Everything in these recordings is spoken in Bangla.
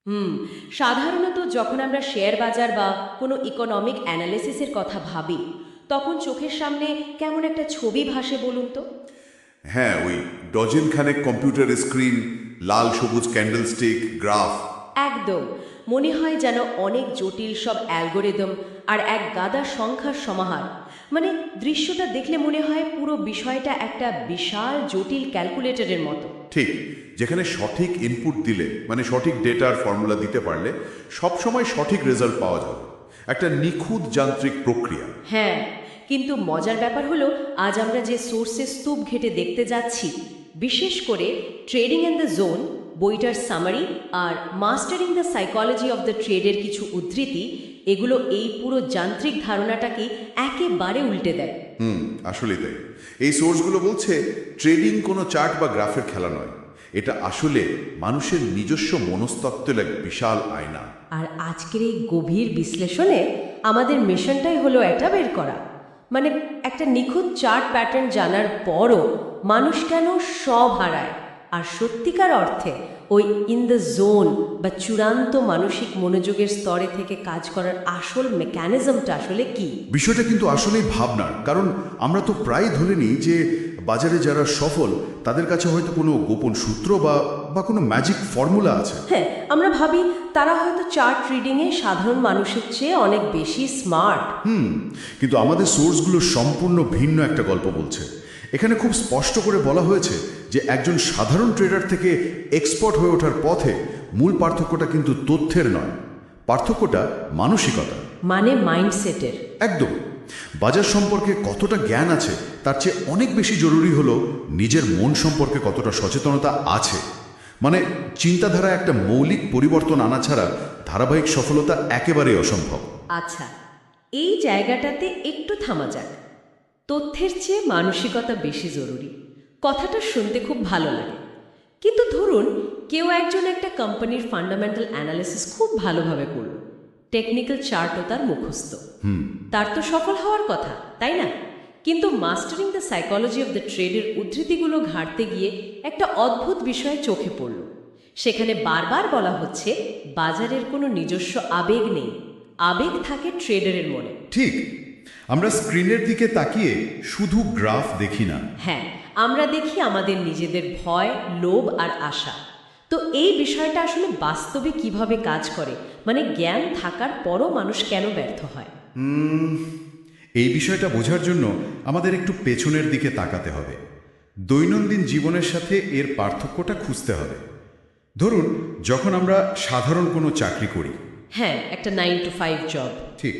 হুম। সাধারণত যখন আমরা শেয়ার বাজার বা কোনো ইকোনমিক অ্যানালিসিসের কথা ভাবি, তখন চোখের সামনে কেমন একটা ছবি ভাসে বলুন তো। হ্যাঁ, ওই ডজন খানেক কম্পিউটার স্ক্রিন, লাল সবুজ ক্যান্ডেলস্টিক, গ্রাফ। একদম। মনে হয় যেন অনেক জটিল সব অ্যালগোরিদম আর এক গাদা সংখ্যার সমাহার। মানে দৃশ্যটা দেখলে মনে হয় পুরো বিষয়টা একটা বিশাল জটিল ক্যালকুলেটরের মতো। ঠিক, যেখানে সঠিক ইনপুট দিলে মানে সঠিক ডেটার ফর্মুলা দিতে পারলে সব সময় সঠিক রেজাল্ট পাওয়া যাবে। একটা নিখুঁত যান্ত্রিক প্রক্রিয়া। হ্যাঁ, কিন্তু মজার ব্যাপার হলো আজ আমরা যে সোর্সের স্তূপ ঘেটে দেখতে যাচ্ছি, বিশেষ করে ট্রেডিং ইন দ্য জোন বইটার সামারি আর mastering the psychology of the ট্রেডের কিছু উদ্ধৃতি, এগুলো এই পুরো যান্ত্রিক ধারণাটাকে একেবারে উল্টে দেয়। আসলেই তাই। এই সোর্সগুলো বলছে ট্রেডিং কোনো চার্ট বা গ্রাফের খেলা নয়, এটা আসলে মানুষের নিজস্ব মনস্তত্ত্বের এক বিশাল আয়না। আর আজকের এই গভীর বিশ্লেষণে আমাদের মিশনটাই হলো এটা বের করা, মানে একটা নিখুঁত চার্ট প্যাটার্ন জানার পরও মানুষ কেন সব হারায়, আর সত্যিকার অর্থে ওই ইন দ্য জোন বা চূড়ান্ত মানসিক মনোযোগের স্তরে থেকে কাজ করার আসল মেকানিজমটা আসলে কি। বিষয়টা কিন্তু আসলেই ভাবনার, কারণ আমরা তো প্রায় ধরে নিই যে বাজারে যারা সফল তাদের কাছে হয়তো কোনো গোপন সূত্র বা কোনো ম্যাজিক ফর্মুলা আছে। হ্যাঁ, আমরা ভাবি তারা হয়তো চার্ট রিডিংয়ে সাধারণ মানুষের চেয়ে অনেক বেশি স্মার্ট। কিন্তু আমাদের সোর্সগুলো সম্পূর্ণ ভিন্ন একটা গল্প বলছে। এখানে খুব স্পষ্ট করে বলা হয়েছে যে একজন সাধারণ ট্রেডার থেকে এক্সপার্ট হয়ে ওঠার পথে মূল পার্থক্যটা কিন্তু তথ্যের নয়, পার্থক্যটা মানসিকতা, মানে মাইন্ডসেটের। একদম। বাজার সম্পর্কে কতটা জ্ঞান আছে তার চেয়ে অনেক বেশি জরুরি হলো নিজের মন সম্পর্কে কতটা সচেতনতা আছে। মানে চিন্তাধারা একটা মৌলিক পরিবর্তন আনা ছাড়া ধারাবাহিক সফলতা একেবারেই অসম্ভব। আচ্ছা, এই জায়গাটাতে একটু থামা যাক। তথ্যের চেয়ে মানসিকতা বেশি জরুরি, কথাটা শুনতে খুব ভালো লাগে। কিন্তু ধরুন কেউ একজন একটা কোম্পানির ফান্ডামেন্টাল অ্যানালিসিস খুব ভালোভাবে করল, টেকনিক্যাল চার্টও তার মুখস্থ, তার তো সফল হওয়ার কথা, তাই না? কিন্তু mastering the psychology of the ট্রেডের উদ্ধৃতিগুলো ঘাঁটতে গিয়ে একটা অদ্ভুত বিষয় চোখে পড়ল। সেখানে বারবার বলা হচ্ছে বাজারের কোনো নিজস্ব আবেগ নেই, আবেগ থাকে ট্রেডারের মনে। ঠিক, আমরা স্ক্রিনের দিকে তাকিয়ে শুধু গ্রাফ দেখি না। হ্যাঁ, আমরা দেখি আমাদের নিজেদের ভয়, লোভ আর আশা। তো এই বিষয়টা আসলে বাস্তবে কিভাবে কাজ করে, মানে জ্ঞান থাকার পরও মানুষ কেন ব্যর্থ হয়? এই বিষয়টা বোঝার জন্য আমাদের একটু পেছনের দিকে তাকাতে হবে, দৈনন্দিন জীবনের সাথে এর পার্থক্যটা খুঁজতে হবে। ধরুন যখন আমরা সাধারণ কোনো চাকরি করি, হ্যাঁ, একটা 9 to 5 জব। ঠিক,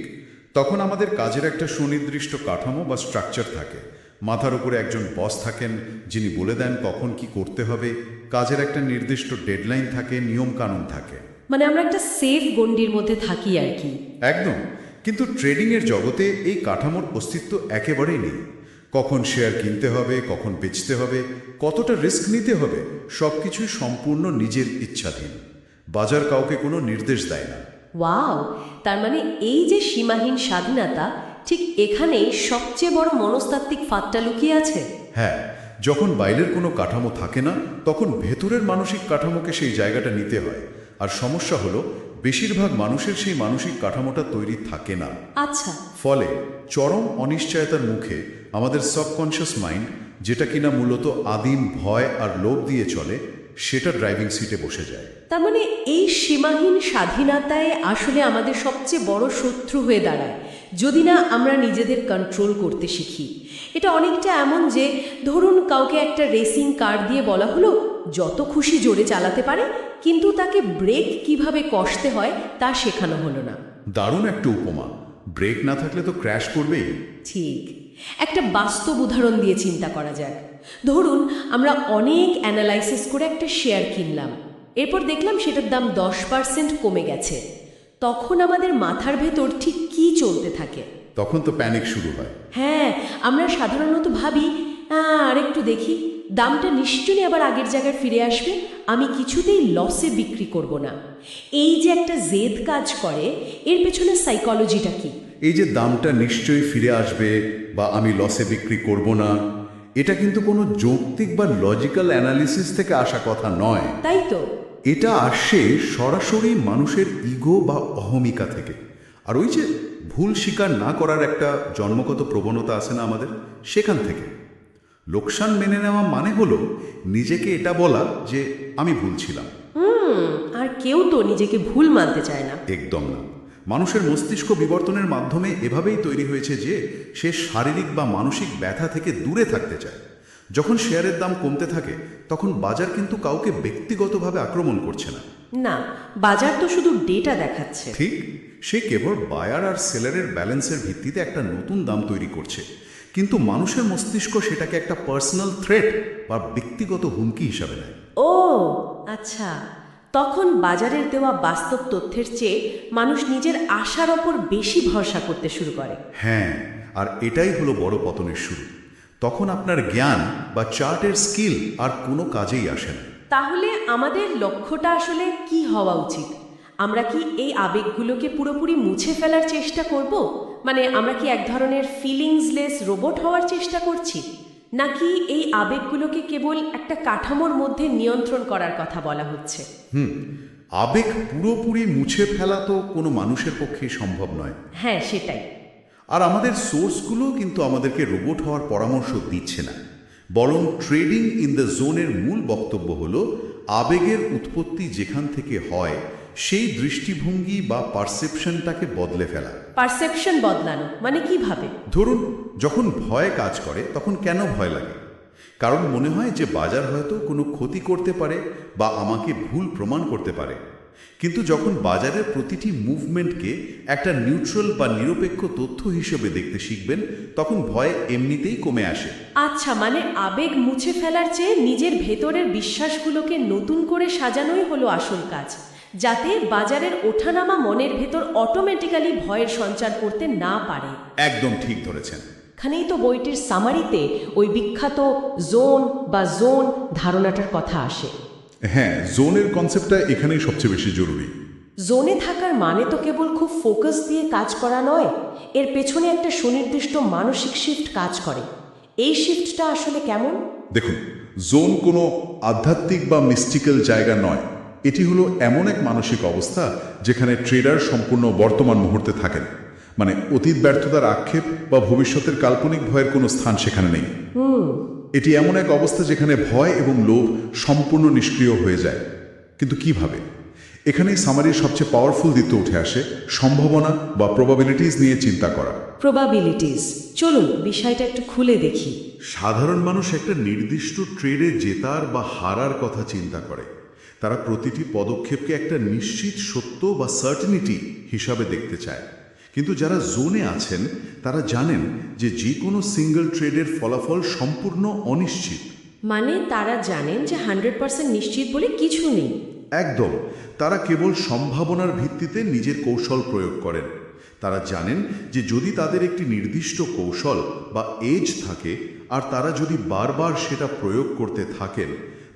তখন আমাদের কাজের একটা সুনির্দিষ্ট কাঠামো বা স্ট্রাকচার থাকে। মাথার উপরে একজন বস থাকেন যিনি বলে দেন কখন কি করতে হবে, কাজের একটা নির্দিষ্ট ডেডলাইন থাকে, নিয়ম কানুন থাকে। মানে আমরা একটা সেফ গণ্ডির মধ্যে থাকি আর কি। একদম। কিন্তু ট্রেডিংয়ের জগতে এই কাঠামোর অস্তিত্ব একেবারেই নেই। কখন শেয়ার কিনতে হবে, কখন বেচতে হবে, কতটা রিস্ক নিতে হবে, সব কিছুই সম্পূর্ণ নিজের ইচ্ছাধীন। বাজার কাউকে কোনো নির্দেশ দেয় না। ওয়াও, তার মানে এই যে সীমাহীন স্বাধীনতা, ঠিক এখানেই সবচেয়ে বড় মনস্তাত্ত্বিক ফাঁদটা লুকিয়ে আছে। হ্যাঁ, যখন বাইরের কোনো কাঠামো থাকে না তখন ভেতরের মানসিক কাঠামোকে সেই জায়গাটা নিতে হয়। আর সমস্যা হলো বেশিরভাগ মানুষের সেই মানসিক কাঠামোটা তৈরি থাকে না। আচ্ছা। ফলে চরম অনিশ্চয়তার মুখে আমাদের সাবকনশিয়াস মাইন্ড, যেটা কিনা মূলত আদিম ভয় আর লোভ দিয়ে চলে, সেটা ড্রাইভিং সিটে বসে যায়। তার মানে এই সীমাহীন স্বাধীনতায় আসলে আমাদের সবচেয়ে বড় শত্রু হয়ে দাঁড়ায় যদি না আমরা নিজেদের কন্ট্রোল করতে শিখি। এটা অনেকটা এমন যে ধরুন কাউকে একটা রেসিং কার দিয়ে বলা হলো যত খুশি জোরে চালাতে পারে, কিন্তু তাকে ব্রেক কিভাবে কষতে হয় তা শেখানো হলো না। দারুণ একটা উপমা। ব্রেক না থাকলে তো ক্র্যাশ করবেই। ঠিক। একটা বাস্তব উদাহরণ দিয়ে চিন্তা করা যাক। ধরুন আমরা অনেক অ্যানালাইসিস করে একটা শেয়ার কিনলাম, এরপর দেখলাম সেটার দাম 10% কমে গেছে। তখন আমাদের মাথার ভেতর ঠিক কি চলতে থাকে? তখন তো প্যানিক শুরু হয়। হ্যাঁ, আমরা সাধারণত ভাবি আরেকটু দেখি, দামটা নিশ্চয়ই আবার আগের জায়গায় ফিরে আসবে, আমি কিছুতেই লসে বিক্রি করব না। এই যে একটা জেদ কাজ করে, এর পেছনে সাইকোলজিটা কি? এই যে দামটা নিশ্চয়ই ফিরে আসবে বা আমি লসে বিক্রি করব না, এটা কিন্তু কোনো যৌক্তিক বা লজিক্যাল অ্যানালিসিস থেকে আসা কথা নয়। তাই তো। এটা আসে সরাসরি মানুষের ইগো বা অহমিকা থেকে। আর ওই যে ভুল স্বীকার না করার একটা জন্মগত প্রবণতা আছে না আমাদের, সেখান থেকে। লোকসান মেনে নেওয়া মানে হলো নিজেকে এটা বলা যে আমি ভুল ছিলাম। আর কেউ তো নিজেকে ভুল মানতে চায় না। একদম না। মানুষের মস্তিষ্ক বিবর্তনের মাধ্যমে এভাবেই তৈরি হয়েছে যে সে শারীরিক বা মানসিক ব্যথা থেকে দূরে থাকতে চায়। যখন শেয়ারের দাম কমতে থাকে তখন বাজার কিন্তু কাউকে ব্যক্তিগতভাবে আক্রমণ করছে না। না, বাজার তো শুধু ডেটা দেখাচ্ছে। ঠিক, সে কেবল বায়ার আর সেলারের ব্যালেন্সের ভিত্তিতে একটা নতুন দাম তৈরি করছে। কিন্তু মানুষের মস্তিষ্ক সেটাকে একটা পার্সোনাল থ্রেট বা ব্যক্তিগত হুমকি হিসাবে নেয়। ও আচ্ছা, তখন বাজারের দেওয়া বাস্তব তথ্যের চেয়ে মানুষ নিজের আশার ওপর বেশি ভরসা করতে শুরু করে। হ্যাঁ, আর এটাই হলো বড় পতনের শুরু। তখন আপনার জ্ঞান বা চার্টের স্কিল আর কোনো কাজেই আসে না। তাহলে আমাদের লক্ষ্যটা আসলে কি হওয়া উচিত? আমরা কি এই আবেগগুলোকে পুরোপুরি মুছে ফেলার চেষ্টা করব? মানে আমরা কি এক ধরনের ফিলিংসলেস রোবট হওয়ার চেষ্টা করছি, নাকি এই আবেগগুলোকে কেবল একটা কাঠামোর মধ্যে নিয়ন্ত্রণ করার কথা বলা হচ্ছে? আবেগ পুরোপুরি মুছে ফেলা তো কোনো মানুষের পক্ষেই সম্ভব নয়। হ্যাঁ, সেটাই। আর আমাদের সোর্সগুলো কিন্তু আমাদেরকে রোবট হওয়ার পরামর্শ দিচ্ছে না। বরং ট্রেডিং ইন দ্য জোনের মূল বক্তব্য হলো আবেগের উৎপত্তি যেখান থেকে হয় সেই দৃষ্টিভঙ্গি বা পারসেপশনটাকে বদলে ফেলা। পারসেপশন বদলানো মানে কিভাবে? ধরুন, যখন ভয় কাজ করে তখন কেন ভয় লাগে? কারণ মনে হয় যে বাজার হয়তো কোনো ক্ষতি করতে পারে বা আমাকে ভুল প্রমাণ করতে পারে। কিন্তু যখন বাজারের প্রতিটি মুভমেন্টকে একটা নিউট্রাল বা নিরপেক্ষ তথ্য হিসেবে দেখতে শিখবেন, তখন ভয় এমনিতেই কমে আসে। আচ্ছা, মানে আবেগ মুছে ফেলার চেয়ে নিজের ভেতরের বিশ্বাসগুলোকে নতুন করে সাজানোই হলো আসল কাজ, যাতে বাজারের ওঠানামা মনের ভেতর অটোমেটিক্যালি ভয়ের সঞ্চার করতে না পারে। একদম ঠিক ধরেছেন। এখানেই তো বইটির সামারিতে ওই বিখ্যাত জোন বা জোন ধারণাটার কথা আসে। হ্যাঁ, জোনের কনসেপ্টটা এখানেই সবচেয়ে বেশি জরুরি। জোনে থাকার মানে তো কেবল খুব ফোকাস দিয়ে কাজ করা নয়, এর পেছনে একটা সুনির্দিষ্ট মানসিক শিফট কাজ করে। এই শিফটটা আসলে কেমন? দেখুন, জোন কোনো আধ্যাত্মিক বা মিস্টিক্যাল জায়গা নয়। এটি হলো এমন এক মানসিক অবস্থা যেখানে ট্রেডার সম্পূর্ণ বর্তমান মুহূর্তে থাকেন। মানে অতীত ব্যর্থতার আক্ষেপ বা ভবিষ্যতের কাল্পনিক ভয়ের কোনো স্থান সেখানে নেই। এটি এমন এক অবস্থা যেখানে ভয় এবং লোভ সম্পূর্ণ নিষ্ক্রিয় হয়ে যায়। কিন্তু কিভাবে? এখানেই সামারির সবচেয়ে পাওয়ারফুল দিকটা উঠে আসে, সম্ভাবনা বা প্রবাবিলিটিস নিয়ে চিন্তা করা। প্রবাবিলিটিস, চলুন বিষয়টা একটু খুলে দেখি। সাধারণ মানুষ একটা নির্দিষ্ট ট্রেডে জেতার বা হারার কথা চিন্তা করে। তারা প্রতিটি পদক্ষেপকে একটা নিশ্চিত সত্য বা সার্টেনিটি হিসাবে দেখতে চায়। কিন্তু যারা জোনে আছেন তারা জানেন যে কোনো সিঙ্গেল ট্রেডের ফলাফল সম্পূর্ণ অনিশ্চিত। মানে তারা জানেন যে 100% নিশ্চিত বলে কিছু নেই। একদম। তারা কেবল সম্ভাবনার ভিত্তিতে নিজের কৌশল প্রয়োগ করেন। তারা জানেন যে যদি তাদের একটি নির্দিষ্ট কৌশল বা এজ থাকে আর তারা যদি বারবার সেটা প্রয়োগ করতে থাকেন,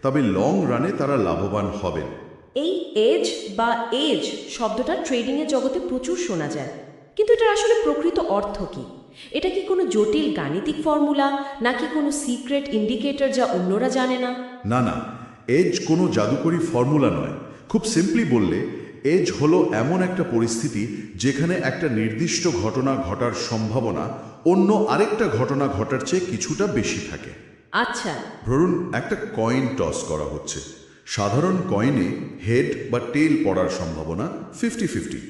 তবে লং রানে তারা লাভবান হবেন। এই এজ বা এজ শব্দটা ট্রেডিংয়ের জগতে প্রচুর শোনা যায়, কিন্তু এটার আসলে প্রকৃত অর্থ কি? এটা কি কোনো জটিল গাণিতিক ফর্মুলা, নাকি কোনো সিক্রেট ইন্ডিকেটর যা অন্যরা জানে না? না না, এজ কোনো জাদুকরী ফর্মুলা নয়। খুব সিম্পলি বললে, এজ হলো এমন একটা পরিস্থিতি যেখানে একটা নির্দিষ্ট ঘটনা ঘটার সম্ভাবনা অন্য আরেকটা ঘটনা ঘটার চেয়ে কিছুটা বেশি থাকে। আচ্ছা, ধরুন একটা কয়েন টস করা হচ্ছে। সাধারণ কয়েনে হেড বা টেল পড়ার সম্ভাবনা 50-50।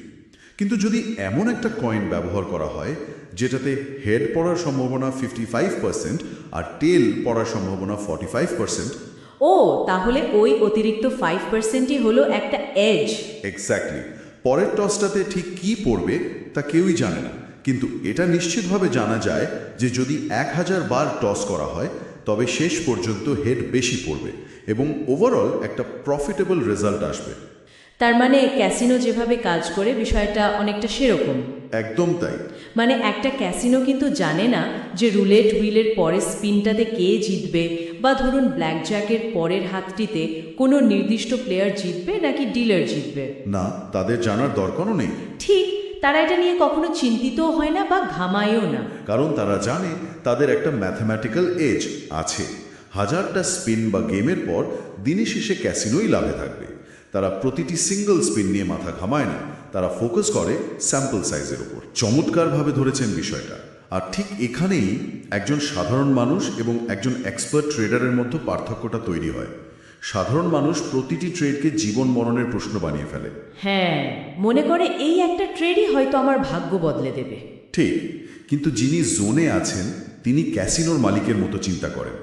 কিন্তু যদি এমন একটা কয়েন ব্যবহার করা হয় যেটাতে হেড পড়ার সম্ভাবনা 55% আর টেল পড়ার সম্ভাবনা 45%। ও তাহলে ওই অতিরিক্ত 5%ই হলো একটা এজ। এক্স্যাক্টলি। পরের টসটাতে ঠিক কী পড়বে তা কেউই জানে না, কিন্তু এটা নিশ্চিতভাবে জানা যায় যে যদি 1000 বার টস করা হয় তবে শেষ পর্যন্ত হেড বেশি পড়বে এবং ওভারঅল একটা প্রফিটেবল রেজাল্ট আসবে। তার মানে ক্যাসিনো যেভাবে কাজ করে বিষয়টা অনেকটা সেরকম। একদম তাই। মানে একটা ক্যাসিনো কিন্তু জানে না যে রুলেট হুইলের পরের স্পিনটাতে কে জিতবে, বা ধরুন ব্ল্যাক জ্যাকের পরের হাতটিতে কোনো নির্দিষ্ট প্লেয়ার জিতবে নাকি ডিলার জিতবে। না, তাদের জানার দরকারও নেই। ঠিক, তারা এটা নিয়ে কখনো চিন্তিতও হয় না বা ঘামায়ও না, কারণ তারা জানে তাদের একটা ম্যাথমেটিক্যাল এজ আছে। 1000টা স্পিন বা গেমের পর দিনের শেষে ক্যাসিনোই লাভে থাকবে। তারা প্রতিটি সিঙ্গল স্পিন নিয়ে মাথা ঘামায় না, তারা ফোকাস করে স্যাম্পল সাইজের উপর। চমৎকারভাবে ধরেছেন বিষয়টা। আর ঠিক এখানেই একজন সাধারণ মানুষ এবং একজন এক্সপার্ট ট্রেডারের মধ্যে পার্থক্যটা তৈরি হয়। সাধারণ মানুষ প্রতিটি ট্রেডকে জীবন মরণের প্রশ্ন বানিয়ে ফেলে। হ্যাঁ, মনে করে এই একটা ট্রেডই হয়তো আমার ভাগ্য বদলে দেবে। ঠিক, কিন্তু যিনি জোনে আছেন তিনি ক্যাসিনোর মালিকের মতো চিন্তা করেন।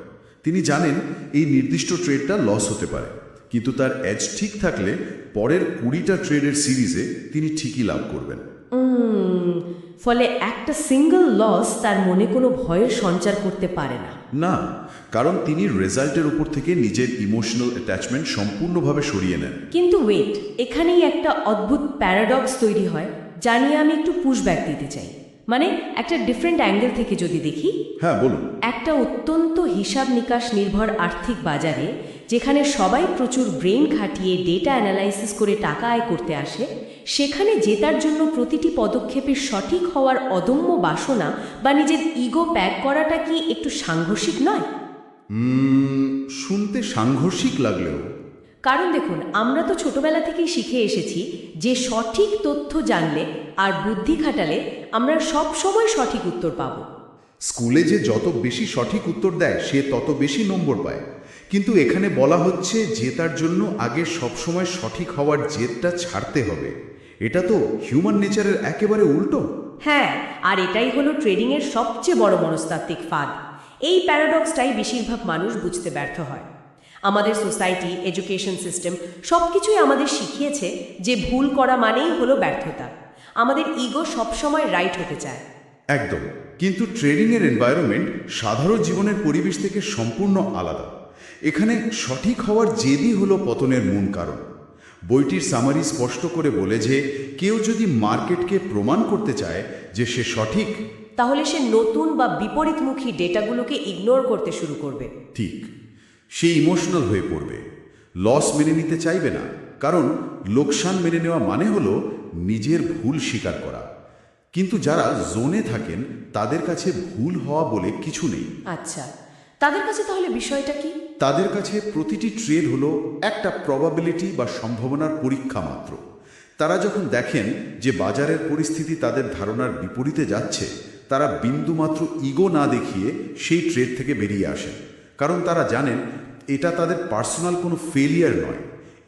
তিনি জানেন এই নির্দিষ্ট ট্রেডটা লস হতে পারে, কিন্তু তার এজ ঠিক থাকলে পরের 20টা ট্রেডের সিরিজে তিনি ঠিকই লাভ করবেন। ফলে একটা সিঙ্গল লস তার মনে কোনো ভয়ের সঞ্চার করতে পারে না। না, কারণ তিনি রেজাল্টের উপর থেকে নিজের ইমোশনাল অ্যাটাচমেন্ট সম্পূর্ণভাবে সরিয়ে নেন। কিন্তু ওয়েট, এখানেই একটা অদ্ভুত প্যারাডক্স তৈরি হয়, যা নিয়ে আমি একটু পুশব্যাক দিতে চাই। মানে একটা ডিফারেন্ট অ্যাঙ্গেল থেকে যদি দেখি। হ্যাঁ, বলুন। একটা অত্যন্ত হিসাব নিকাশ নির্ভর আর্থিক বাজারে, যেখানে সবাই প্রচুর ব্রেন খাটিয়ে ডেটা অ্যানালাইসিস করে টাকা আয় করতে আসে, সেখানে জেতার জন্য প্রতিটি পদক্ষেপের সঠিক হওয়ার অদম্য বাসনা বা নিজের ইগো প্যাক করাটা কি একটু সাংঘর্ষিক নয়? শুনতে সাংঘর্ষিক লাগলেও, কারণ দেখুন, আমরা তো ছোটবেলা থেকেই শিখে এসেছি যে সঠিক তথ্য জানলে আর বুদ্ধি খাটালে আমরা সব সময় সঠিক উত্তর পাব। স্কুলে যে যত বেশি সঠিক উত্তর দেয় সে তত বেশি নম্বর পায়, কিন্তু এখানে বলা হচ্ছে জেতার জন্য আগে সবসময় সঠিক হওয়ার জেদটা ছাড়তে হবে। এটা তো হিউম্যান নেচারের একেবারে উল্টো। হ্যাঁ, আর এটাই হলো ট্রেডিংয়ের সবচেয়ে বড় মনস্তাত্ত্বিক ফাঁদ। এই প্যারাডক্সটাই বেশিরভাগ মানুষ বুঝতে ব্যর্থ হয়। আমাদের সোসাইটি, এডুকেশন সিস্টেম সবকিছুই আমাদের শিখিয়েছে যে ভুল করা মানেই হলো ব্যর্থতা। আমাদের ইগো সবসময় রাইট হতে চায়। একদম, কিন্তু ট্রেডিংয়ের এনভায়রনমেন্ট সাধারণ জীবনের পরিবেশ থেকে সম্পূর্ণ আলাদা। এখানে সঠিক হওয়ার জেদই হলো পতনের মূল কারণ। বইটির সামারি স্পষ্ট করে বলে যে কেউ যদি মার্কেটকে প্রমাণ করতে চায় যে সে সঠিক, তাহলে সে নতুন বা বিপরীতমুখী ডেটাগুলোকে ইগনোর করতে শুরু করবে। ঠিক, সে ইমোশনাল হয়ে পড়বে, লস মেনে নিতে চাইবে না, কারণ লোকসান মেনে নেওয়া মানে হলো নিজের ভুল স্বীকার করা। কিন্তু যারা জোনে থাকেন তাদের কাছে ভুল হওয়া বলে কিছু নেই। আচ্ছা, তাদের কাছে তাহলে বিষয়টা কি? তাদের কাছে প্রতিটি ট্রেড হলো একটা প্রবাবিলিটি বা সম্ভাবনার পরীক্ষা মাত্র। তারা যখন দেখেন যে বাজারের পরিস্থিতি তাদের ধারণার বিপরীতে যাচ্ছে, তারা বিন্দুমাত্র ইগো না দেখিয়ে সেই ট্রেড থেকে বেরিয়ে আসেন, কারণ তারা জানেন এটা তাদের পার্সোনাল কোনো ফেলিয়ার নয়,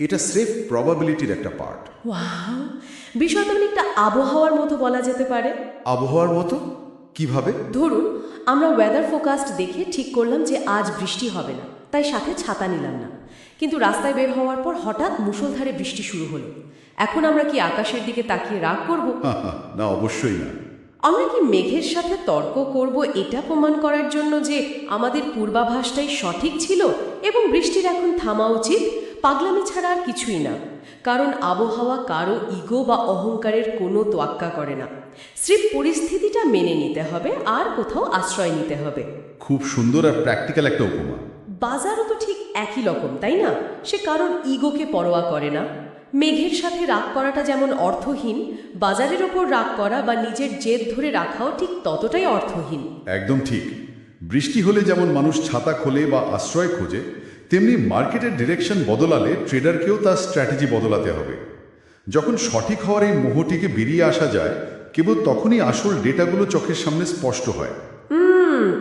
এটা স্রেফ প্রবাবিলিটির একটা পার্ট। ওয়াও, বিষয়টা অনেকটা আবহাওয়ার মতো বলা যেতে পারে। আবহাওয়ার মতো কিভাবে? ধরুন, আমরা ওয়েদার ফোরকাস্ট দেখে ঠিক করলাম যে আজ বৃষ্টি হবে না, তাই সাথে ছাতা নিলাম না। কিন্তু রাস্তায় বের হওয়ার পর হঠাৎ মুষলধারে বৃষ্টি শুরু হলো। এখন আমরা কি আকাশের দিকে তাকিয়ে রাগ করব? না, অবশ্যই না। আমরা কি মেঘের সাথে তর্ক করব এটা প্রমাণ করার জন্য যে আমাদের পূর্বাভাসটাই সঠিক ছিল এবং বৃষ্টির এখন থামা উচিত? পাগলামি ছাড়া আর কিছুই না। কারণ আবহাওয়া কারো ইগো বা অহংকারের কোনো তোয়াক্কা করে না। স্রেফ পরিস্থিতিটা মেনে নিতে হবে আর কোথাও আশ্রয় নিতে হবে। খুব সুন্দর আর প্র্যাকটিক্যাল একটা উপমা। বাজারও তো ঠিক একই রকম, তাই না? সে কারোর ইগোকে পরোয়া করে না। মেঘের সাথে রাগ করাটা যেমন অর্থহীন, বাজারের ওপর রাগ করা বা নিজের জেদ ধরে রাখাও ঠিক ততটাই অর্থহীন। একদম ঠিক। বৃষ্টি হলে যেমন মানুষ ছাতা খোলে বা আশ্রয় খোঁজে, তেমনি মার্কেটের ডিরেকশন বদলালে ট্রেডারকেও তার স্ট্র্যাটেজি বদলাতে হবে। যখন সঠিক হওয়ার এই মোহটিকে বেরিয়ে আসা যায়, কেবল তখনই আসল ডেটাগুলো চোখের সামনে স্পষ্ট হয়।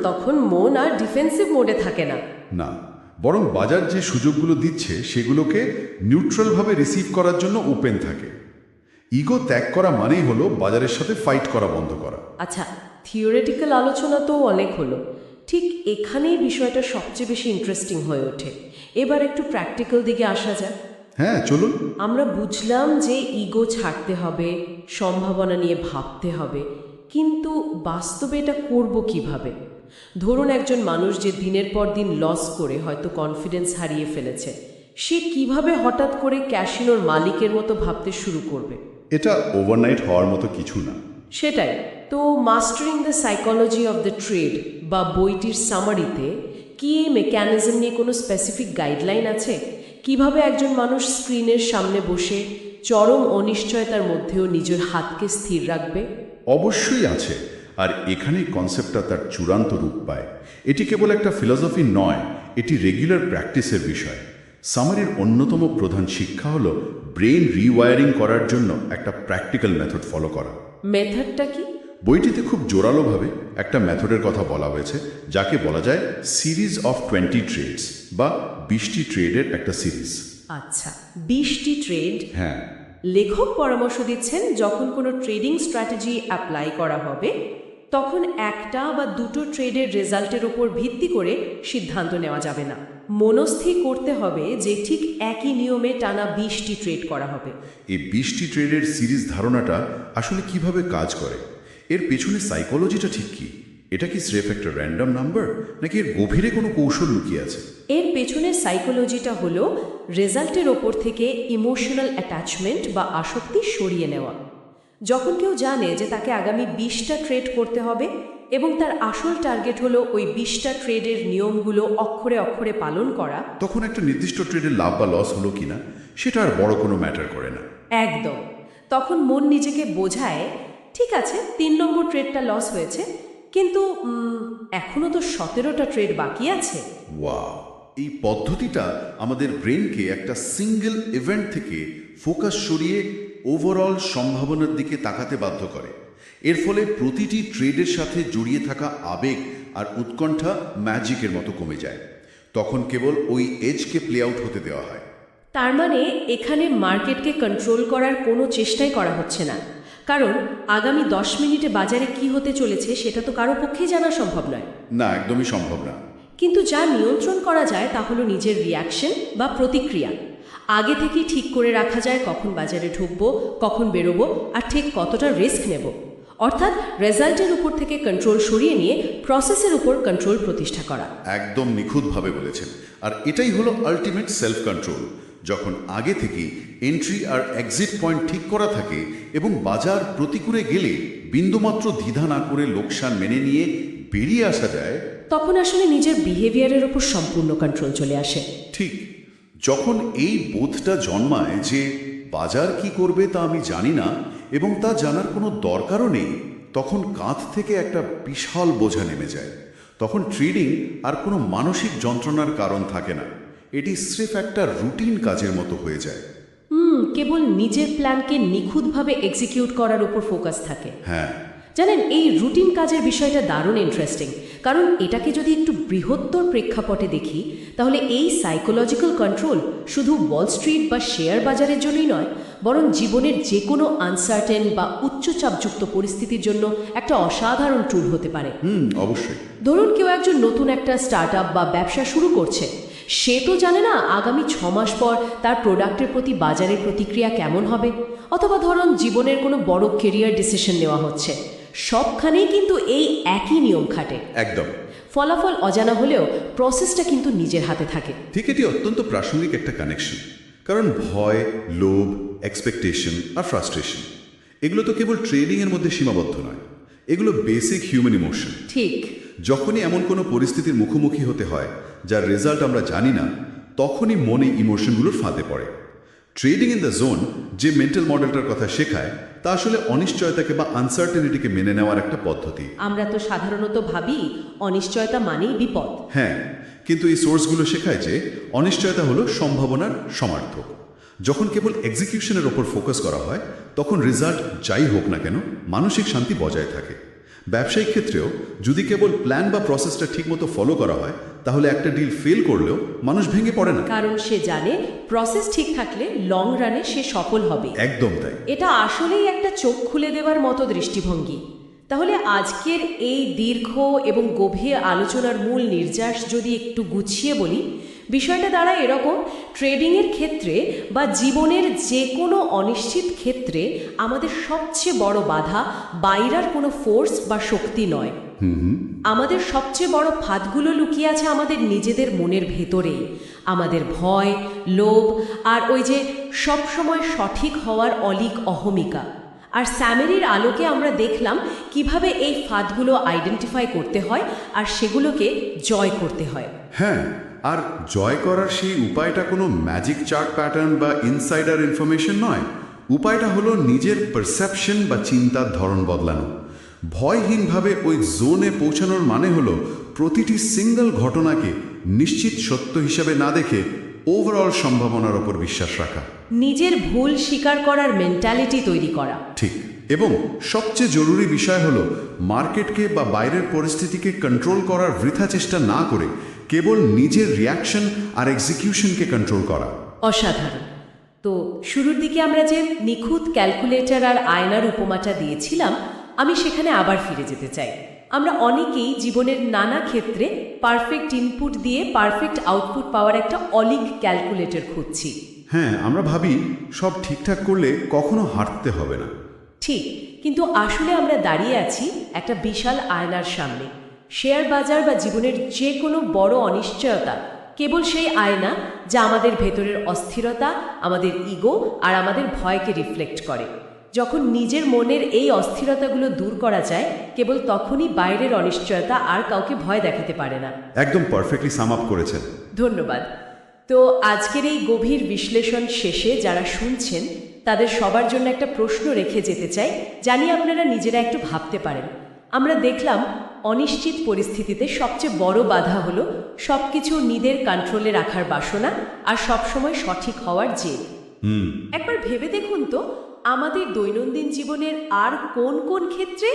তখন মন আর ডিফেন্সিভ মোডে থাকে না। না, বরং বাজার যে সুযোগগুলো দিচ্ছে সেগুলোকে নিউট্রালভাবে রিসিভ করার জন্য ওপেন থাকে। ইগো ত্যাগ করা মানেই হলো বাজারের সাথে ফাইট করা বন্ধ করা। আচ্ছা, থিওরিটিক্যাল আলোচনা তো অনেক হলো, ঠিক এখানেই বিষয়টা সবচেয়ে বেশি ইন্টারেস্টিং হয়ে ওঠে। এবার একটু প্র্যাকটিক্যাল দিকে আসা যাক। হ্যাঁ, চলুন। আমরা বুঝলাম যে ইগো ছাড়তে হবে, সম্ভাবনা নিয়ে ভাবতে হবে, কিন্তু বাস্তবে এটা করব কিভাবে? ধরুন একজন মানুষ যে দিনের পর দিন লস করে হয়তো কনফিডেন্স হারিয়ে ফেলেছে, সে কিভাবে হঠাৎ করে ক্যাসিনোর মালিকের মতো ভাবতে শুরু করবে? এটা ওভারনাইট হওয়ার মতো কিছু না। সেটাই তো, mastering the psychology of the trade বা বইটির সামারিতে কি এই মেকানিজম নিয়ে কোনো স্পেসিফিক গাইডলাইন আছে? কিভাবে একজন মানুষ স্ক্রিনের সামনে বসে চরম অনিশ্চয়তার মধ্যেও নিজের হাতকে স্থির রাখবে? অবশ্যই আছে, আর এখানেই কনসেপ্টটা তার চূড়ান্ত রূপ পায়। এটি কেবল একটা ফিলসফি নয়, এটি রেগুলার প্র্যাকটিসের বিষয়। সামারির অন্যতম প্রধান শিক্ষা হলো ব্রেন রিওয়ায়ারিং করার জন্য একটা প্র্যাকটিক্যাল মেথড ফলো করা। মেথডটা কি? বইটিতে খুব জোরালোভাবে একটা মেথডের কথা বলা হয়েছে, যাকে বলা যায় সিরিজ অফ 20 ট্রেডস বা 20টি ট্রেডের একটা সিরিজ। আচ্ছা, 20টি ট্রেড। হ্যাঁ, লেখক পরামর্শ দিচ্ছেন যখন কোনো ট্রেডিং স্ট্র্যাটেজি অ্যাপ্লাই করা হবে তখন একটা বা দুটো ট্রেডের রেজাল্টের উপর ভিত্তি করে সিদ্ধান্ত নেওয়া যাবে না। মনস্থির করতে হবে যে ঠিক একই নিয়মে টানা 20টি ট্রেড করা হবে। এই 20টি ট্রেডের সিরিজ ধারণাটা আসলে কিভাবে কাজ করে, এর পেছনে সাইকোলজিটা ঠিক কি? এটা কি স্রেফ একটা র্যান্ডম নাম্বার, নাকি এর গভীরে কোনো কৌশল লুকিয়ে আছে? এর পেছনের সাইকোলজিটা হলো রেজাল্টের ওপর থেকে ইমোশনাল অ্যাটাচমেন্ট বা আসক্তি সরিয়ে নেওয়া। যখন কেউ জানে যে তাকে আগামী 20টা ট্রেড করতে হবে এবং তার আসল টার্গেট হলো ওই 20টা ট্রেডের নিয়মগুলো অক্ষরে অক্ষরে পালন করা, তখন একটা নির্দিষ্ট ট্রেডের লাভ বা লস হলো কিনা সেটা আর বড় কোনো ম্যাটার করে না। একদম। তখন মন নিজেকে বোঝায়, ঠিক আছে 3 নম্বর ট্রেডটা লস হয়েছে, কিন্তু এখনও তো 17টা ট্রেড বাকি আছে। ওয়াও, এই পদ্ধতিটা আমাদের ব্রেনকে একটা সিঙ্গেল ইভেন্ট থেকে ফোকাস সরিয়ে ওভারঅল সম্ভাবনার দিকে তাকাতে বাধ্য করে। এর ফলে প্রতিটি ট্রেডের সাথে জড়িয়ে থাকা আবেগ আর উৎকণ্ঠা ম্যাজিকের মতো কমে যায়। তখন কেবল ওই এজকে প্লে আউট হতে দেওয়া হয়। তার মানে এখানে মার্কেটকে কন্ট্রোল করার কোনো চেষ্টাই করা হচ্ছে না, কারণ আগামী 10 মিনিটে বাজারে কি হতে চলেছে সেটা তো কারো পক্ষেই জানা সম্ভব নয়। না, একদমই সম্ভব না। কিন্তু যা নিয়ন্ত্রণ করা যায় তা হলো নিজের রিয়াকশন বা প্রতিক্রিয়া। আগে থেকেই ঠিক করে রাখা যায় কখন বাজারে ঢুকবো, কখন বেরোবো, আর ঠিক কতটা রিস্ক নেব। অর্থাৎ রেজাল্টের উপর থেকে কন্ট্রোল সরিয়ে নিয়ে প্রসেসের উপর কন্ট্রোল প্রতিষ্ঠা করা। একদম নিখুঁতভাবে বলেছেন। আর এটাই হলো আলটিমেট সেলফ কন্ট্রোল। যখন আগে থেকেই এন্ট্রি আর এক্সিট পয়েন্ট ঠিক করা থাকে এবং বাজার প্রতিকূলে গেলে বিন্দুমাত্র দ্বিধা না করে লোকসান মেনে নিয়ে বেরিয়ে আসা যায়, তখন আসলে নিজের বিহেভিয়ারের উপর সম্পূর্ণ কন্ট্রোল চলে আসে। ঠিক যখন এই বোধটা জন্মায় যে বাজার কি করবে তা আমি জানি না এবং তা জানার কোনো দরকারও নেই, তখন কাঁধ থেকে একটা বিশাল বোঝা নেমে যায়। তখন ট্রেডিং আর কোনো মানসিক যন্ত্রণার কারণ থাকে না, এটি স্রেফ একটা রুটিন কাজের মতো হয়ে যায়। কেবল নিজের প্ল্যানকে নিখুঁতভাবে এক্সিকিউট করার উপর ফোকাস থাকে। হ্যাঁ, জানেন, এই রুটিন কাজের বিষয়টা দারুণ ইন্টারেস্টিং, কারণ এটাকে যদি একটু বৃহত্তর প্রেক্ষাপটে দেখি তাহলে এই সাইকোলজিক্যাল কন্ট্রোল শুধু ওয়াল স্ট্রিট বা শেয়ার বাজারের জন্যই নয়, বরং জীবনের যে কোনো আনসার্টেন বা উচ্চচাপযুক্ত পরিস্থিতির জন্য একটা অসাধারণ টুল হতে পারে। অবশ্যই। ধরুন কেউ একজন নতুন একটা স্টার্টআপ বা ব্যবসা শুরু করছে, সে তো জানে না আগামী 6 মাস পর তার প্রোডাক্টের প্রতি বাজারের প্রতিক্রিয়া কেমন হবে, অথবা ধরুন জীবনের কোনো বড় কেরিয়ার ডিসিশন নেওয়া হচ্ছে, সবখানেই কিন্তু এই একই নিয়ম খাটে। একদম। ফলাফল অজানা হলেও প্রসেসটা কিন্তু নিজের হাতে থাকে। ঠিক, এটি অত্যন্ত প্রাসঙ্গিক একটা কানেকশন। কারণ ভয়, লোভ, এক্সপেকটেশন আর ফ্রাস্ট্রেশন এগুলো তো কেবল ট্রেডিংয়ের মধ্যে সীমাবদ্ধ নয়, এগুলো বেসিক হিউম্যান ইমোশন। ঠিক। যখনই এমন কোনো পরিস্থিতির মুখোমুখি হতে হয় যার রেজাল্ট আমরা জানি না, তখনই মনে ইমোশনগুলোর ফাঁদে পড়ে। ট্রেডিং ইন দ্য জোন যে মেন্টাল মডেলটার কথা শেখায় তা আসলে অনিশ্চয়তাকে বা আনসার্টেনিটিকে মেনে নেওয়ার একটা পদ্ধতি। আমরা তো সাধারণত ভাবি অনিশ্চয়তা মানেই বিপদ। হ্যাঁ, কিন্তু এই সোর্সগুলো শেখায় যে অনিশ্চয়তা হলো সম্ভাবনার সমার্থক। যখন কেবল এক্সিকিউশনের ওপর ফোকাস করা হয় তখন রেজাল্ট যাই হোক না কেন মানসিক শান্তি বজায় থাকে। ব্যবসায়িক ক্ষেত্রেও যদি কেবল প্ল্যান বা প্রসেসটা ঠিকমতো ফলো করা হয় তাহলে একটা ডিল ফেল করলেও মানুষ ভেঙে পড়ে না, কারণ সে জানে প্রসেস ঠিক থাকলে লং রানে সে সফল হবে। একদম তাই। এটা আসলেই একটা চোখ খুলে দেওয়ার মতো দৃষ্টিভঙ্গি। তাহলে আজকের এই দীর্ঘ এবং গভীর আলোচনার মূল নির্যাস যদি একটু গুছিয়ে বলি, বিষয়টা দাঁড়ায় এরকম: ট্রেডিংয়ের ক্ষেত্রে বা জীবনের যে কোনো অনিশ্চিত ক্ষেত্রে আমাদের সবচেয়ে বড় বাধা বাইরের কোনো ফোর্স বা শক্তি নয়। আমাদের সবচেয়ে বড় ফাঁদগুলো লুকিয়ে আছে আমাদের নিজেদের মনের ভেতরেই। আমাদের ভয়, লোভ আর ওই যে সবসময় সঠিক হওয়ার অলীক অহমিকা। আর স্যামেরির আলোকে আমরা দেখলাম কিভাবে এই ফাঁদগুলো আইডেন্টিফাই করতে হয় আর সেগুলোকে জয় করতে হয়। হ্যাঁ, আর জয় করার সেই উপায়টা কোনো ম্যাজিক চার্ট প্যাটার্ন বা ইনসাইডার ইনফরমেশন নয়। উপায়টা হলো নিজের পারসেপশন বা চিন্তার ধরন বদলানো। ভয়হীনভাবে ওই জোনে পৌঁছানোর মানে হলো প্রতিটি সিঙ্গল ঘটনাকে নিশ্চিত সত্য হিসাবে না দেখে ওভারঅল সম্ভাবনার ওপর বিশ্বাস রাখা। নিজের ভুল স্বীকার করার মেন্টালিটি তৈরি করা। ঠিক। এবং সবচেয়ে জরুরি বিষয় হলো মার্কেটকে বা বাইরের পরিস্থিতিকে কন্ট্রোল করার বৃথা চেষ্টা না করে কেবল নিজের রিয়াকশন আর এক্সিকিউশনকে কন্ট্রোল করা। অসাধারণ। তো শুরুর দিকে আমরা যে নিখুঁত ক্যালকুলেটর আর আয়নার উপমাটা দিয়েছিলাম, আমি সেখানে আবার ফিরে যেতে চাই। আমরা অনেকেই জীবনের নানা ক্ষেত্রে পারফেক্ট ইনপুট দিয়ে পারফেক্ট আউটপুট পাওয়ার একটা অলিক ক্যালকুলেটর খুঁজছি। হ্যাঁ, আমরা ভাবি সব ঠিকঠাক করলে কখনো হারতে হবে না। ঠিক, কিন্তু আসলে আমরা দাঁড়িয়ে আছি একটা বিশাল আয়নার সামনে। শেয়ার বাজার বা জীবনের যে কোনো বড় অনিশ্চয়তা কেবল সেই আয়না যা আমাদের ভেতরের অস্থিরতা, আমাদের ইগো আর আমাদের ভয়কে রিফ্লেক্ট করে। যখন নিজের মনের এই অস্থিরতাগুলো দূর করা যায়, কেবল তখনই বাইরের অনিশ্চয়তা আর কাউকে ভয় দেখাতে পারে না। একদম পারফেক্টলি সাম আপ করেছেন। ধন্যবাদ। তো আজকের এই গভীর বিশ্লেষণ শেষে যারা শুনছেন তাদের সবার জন্য একটা প্রশ্ন রেখে যেতে চাই, জানি আপনারা নিজেরা একটু ভাবতে পারেন। আমরা দেখলাম অনিশ্চিত পরিস্থিতিতে সবচেয়ে বড় বাধা হলো সবকিছু নিজের কন্ট্রোলে রাখার বাসনা আর সবসময় সঠিক হওয়ার জেদ। একবার ভেবে দেখুন তো, আমাদের দৈনন্দিন জীবনের আর কোন কোন ক্ষেত্রে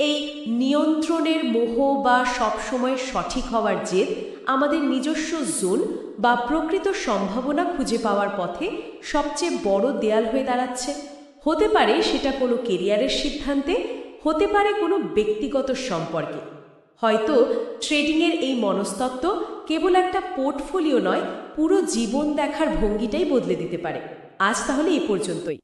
এই নিয়ন্ত্রণের মোহ বা সবসময় সঠিক হওয়ার জেদ আমাদের নিজস্ব জোন বা প্রকৃত সম্ভাবনা খুঁজে পাওয়ার পথে সবচেয়ে বড় দেয়াল হয়ে দাঁড়াচ্ছে। হতে পারে সেটা কোনো কেরিয়ারের সিদ্ধান্তে, হতে পারে কোনো ব্যক্তিগত সম্পর্কে, হয়তো ট্রেডিংয়ের এই মনস্তত্ত্ব কেবল একটা পোর্টফোলিও নয়, পুরো জীবন দেখার ভঙ্গিটাই বদলে দিতে পারে। আজ তাহলে এই পর্যন্তই।